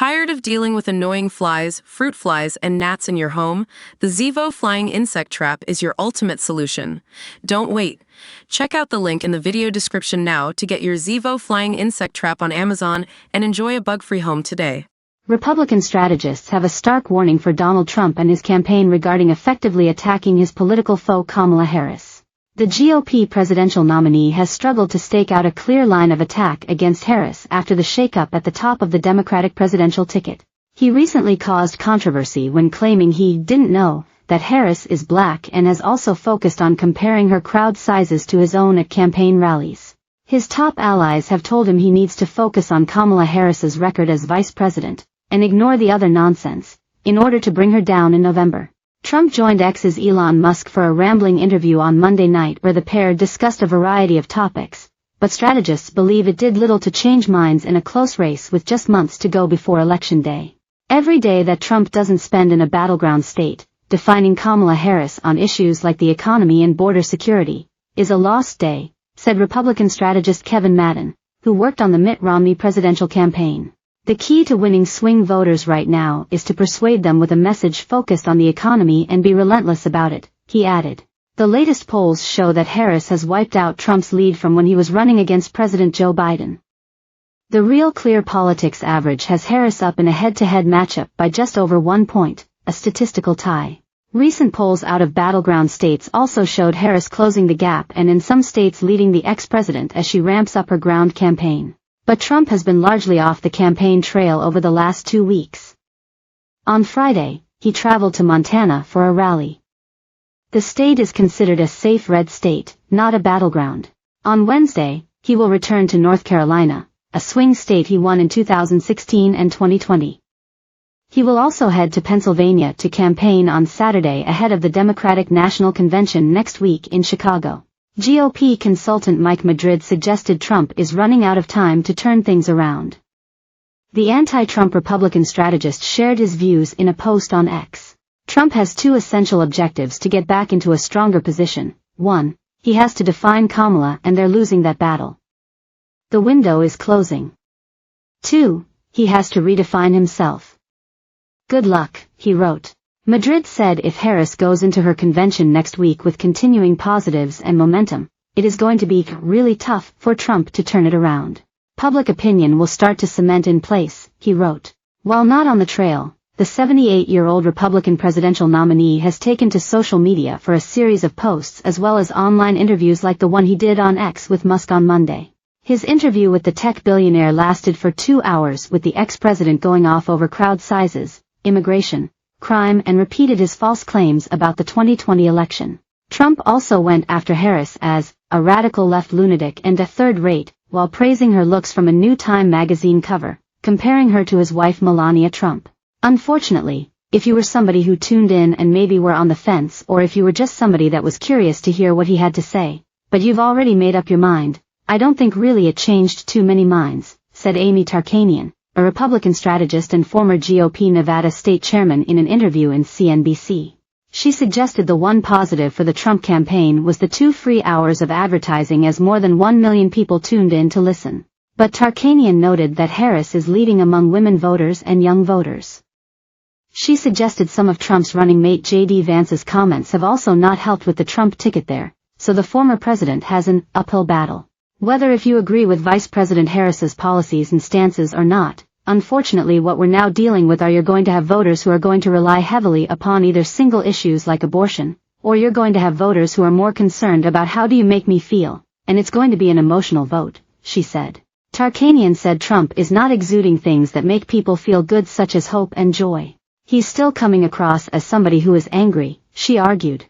Tired of dealing with annoying flies, fruit flies, and gnats in your home? The Zevo Flying Insect Trap is your ultimate solution. Don't wait. Check out the link in the video description now to get your Zevo Flying Insect Trap on Amazon and enjoy a bug-free home today. Republican strategists have a stark warning for Donald Trump and his campaign regarding effectively attacking his political foe Kamala Harris. The GOP presidential nominee has struggled to stake out a clear line of attack against Harris after the shakeup at the top of the Democratic presidential ticket. He recently caused controversy when claiming he didn't know that Harris is black and has also focused on comparing her crowd sizes to his own at campaign rallies. His top allies have told him he needs to focus on Kamala Harris's record as vice president and ignore the other nonsense in order to bring her down in November. Trump joined X's Elon Musk for a rambling interview on Monday night where the pair discussed a variety of topics, but strategists believe it did little to change minds in a close race with just months to go before Election Day. Every day that Trump doesn't spend in a battleground state, defining Kamala Harris on issues like the economy and border security, is a lost day, said Republican strategist Kevin Madden, who worked on the Mitt Romney presidential campaign. The key to winning swing voters right now is to persuade them with a message focused on the economy and be relentless about it, he added. The latest polls show that Harris has wiped out Trump's lead from when he was running against President Joe Biden. The Real Clear Politics average has Harris up in a head-to-head matchup by just over 1 point, a statistical tie. Recent polls out of battleground states also showed Harris closing the gap and in some states leading the ex-president as she ramps up her ground campaign. But Trump has been largely off the campaign trail over the last 2 weeks. On Friday, he traveled to Montana for a rally. The state is considered a safe red state, not a battleground. On Wednesday, he will return to North Carolina, a swing state he won in 2016 and 2020. He will also head to Pennsylvania to campaign on Saturday ahead of the Democratic National Convention next week in Chicago. GOP consultant Mike Madrid suggested Trump is running out of time to turn things around. The anti-Trump Republican strategist shared his views in a post on X. Trump has 2 essential objectives to get back into a stronger position. 1, he has to define Kamala and they're losing that battle. The window is closing. 2, he has to redefine himself. Good luck, he wrote. Madrid said if Harris goes into her convention next week with continuing positives and momentum, it is going to be really tough for Trump to turn it around. Public opinion will start to cement in place, he wrote. While not on the trail, the 78-year-old Republican presidential nominee has taken to social media for a series of posts as well as online interviews like the one he did on X with Musk on Monday. His interview with the tech billionaire lasted for 2 hours with the ex-president going off over crowd sizes, immigration, crime and repeated his false claims about the 2020 election. Trump also went after Harris as a radical left lunatic and a third-rate, while praising her looks from a new Time magazine cover, comparing her to his wife Melania Trump. Unfortunately, if you were somebody who tuned in and maybe were on the fence or if you were just somebody that was curious to hear what he had to say, but you've already made up your mind, I don't think really it changed too many minds, said Amy Tarkanian, a Republican strategist and former GOP Nevada state chairman in an interview in CNBC. She suggested the one positive for the Trump campaign was the 2 free hours of advertising as more than 1 million people tuned in to listen. But Tarkanian noted that Harris is leading among women voters and young voters. She suggested some of Trump's running mate J.D. Vance's comments have also not helped with the Trump ticket there, so the former president has an uphill battle. Whether if you agree with Vice President Harris's policies and stances or not, unfortunately what we're now dealing with are you're going to have voters who are going to rely heavily upon either single issues like abortion, or you're going to have voters who are more concerned about how do you make me feel, and it's going to be an emotional vote, she said. Tarkanian said Trump is not exuding things that make people feel good such as hope and joy. He's still coming across as somebody who is angry, she argued.